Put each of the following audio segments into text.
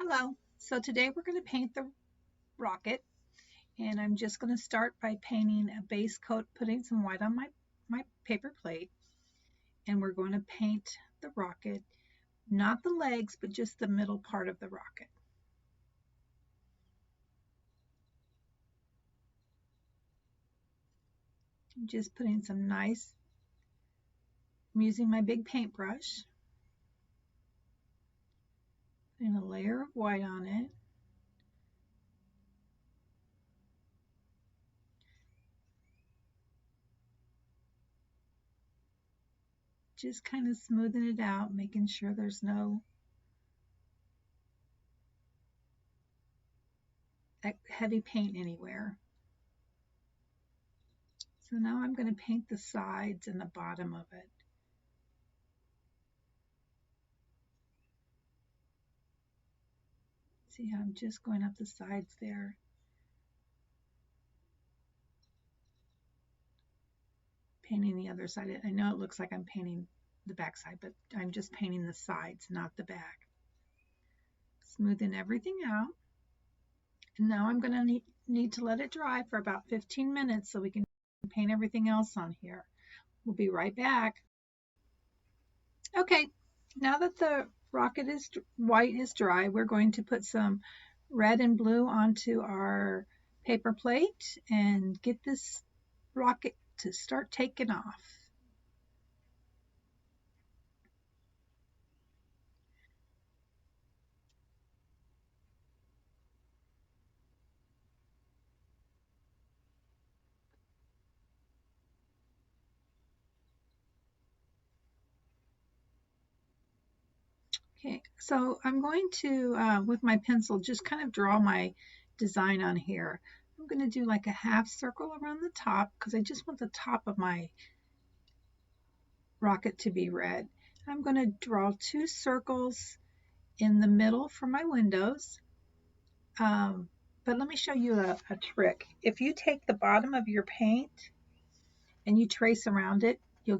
Hello. So today we're going to paint the rocket, and I'm just going to start by painting a base coat, putting some white on my paper plate, and we're going to paint the rocket, not the legs, but just the middle part of the rocket. I'm just putting some nice, I'm using my big paintbrush, putting a layer of white on it. Just kind of smoothing it out, making sure there's no heavy paint anywhere. So now I'm going to paint the sides and the bottom of it. See how I'm just going up the sides there. Painting the other side. I know it looks like I'm painting the back side, but I'm just painting the sides, not the back. Smoothing everything out. And now I'm going to need to let it dry for about 15 minutes so we can paint everything else on here. We'll be right back. Okay, now that the rocket is white is dry, we're going to put some red and blue onto our paper plate and get this rocket to start taking off. Okay, so I'm going to, with my pencil, just kind of draw my design on here. I'm going to do like a half circle around the top because I just want the top of my rocket to be red. I'm going to draw 2 circles in the middle for my windows. But let me show you a trick. If you take the bottom of your paint and you trace around it, you'll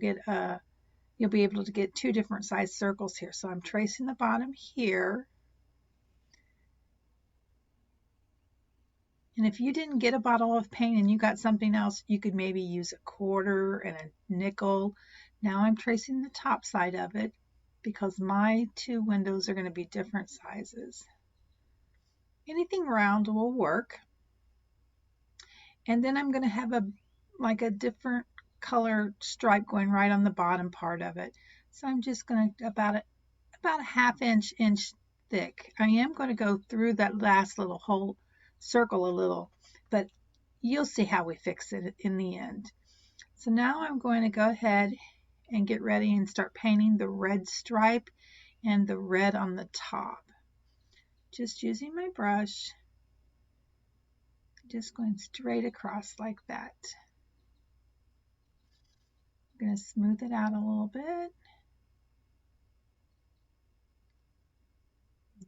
be able to get 2 different size circles here. So I'm tracing the bottom here. And if you didn't get a bottle of paint and you got something else, you could maybe use a quarter and a nickel. Now I'm tracing the top side of it because my 2 windows are going to be different sizes. Anything round will work. And then I'm going to have a different color stripe going right on the bottom part of it. So I'm just going to about a half inch thick. I am going to go through that last little whole circle a little, but you'll see how we fix it in the end. So now I'm going to go ahead and get ready and start painting the red stripe and the red on the top. Just using my brush, just going straight across like that. I'm going to smooth it out a little bit.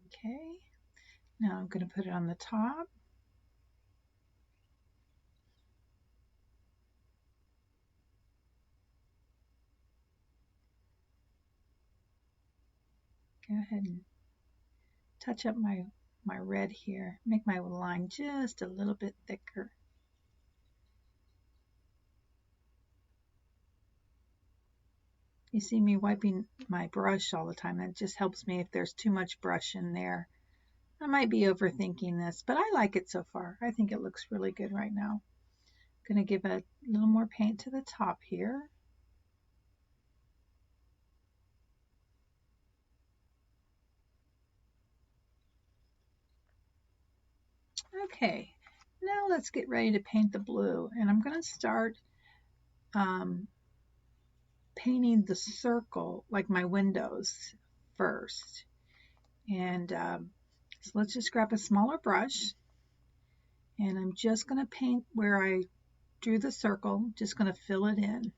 Okay, now I'm going to put it on the top. Go ahead and touch up my red here. Make my line just a little bit thicker. You see me wiping my brush all the time. That just helps me if there's too much brush in there. I might be overthinking this, but I like it so far. I think it looks really good right now. I'm going to give a little more paint to the top here. Okay, now let's get ready to paint the blue. And I'm going to start painting the circle, like my windows, first. And so let's just grab a smaller brush. And I'm just going to paint where I drew the circle, just going to fill it in.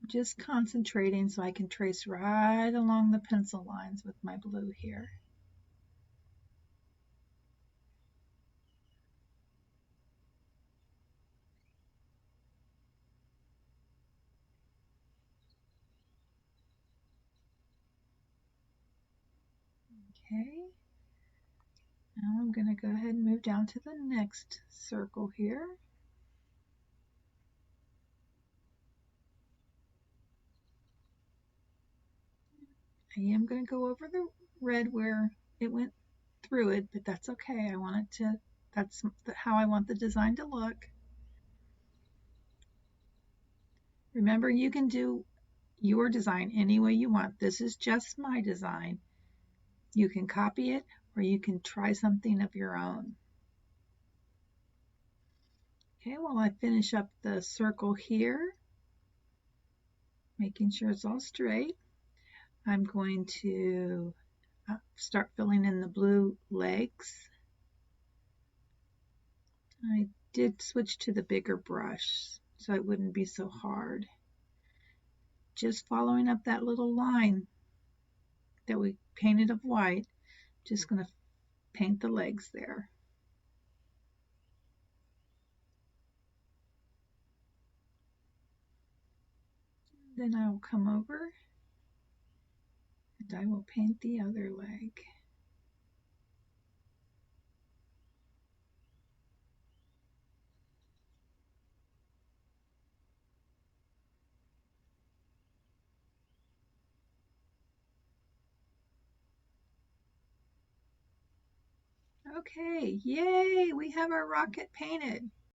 Just concentrating so I can trace right along the pencil lines with my blue here. Okay. Now I'm going to go ahead and move down to the next circle here. I am going to go over the red where it went through it, but that's okay. That's how I want the design to look. Remember, you can do your design any way you want. This is just my design. You can copy it or you can try something of your own. Okay, while I finish up the circle here, making sure it's all straight, I'm going to start filling in the blue legs. I did switch to the bigger brush so it wouldn't be so hard. Just following up that little line that we painted of white, just going to paint the legs there. Then I will come over and I will paint the other leg. Okay, yay, we have our rocket painted.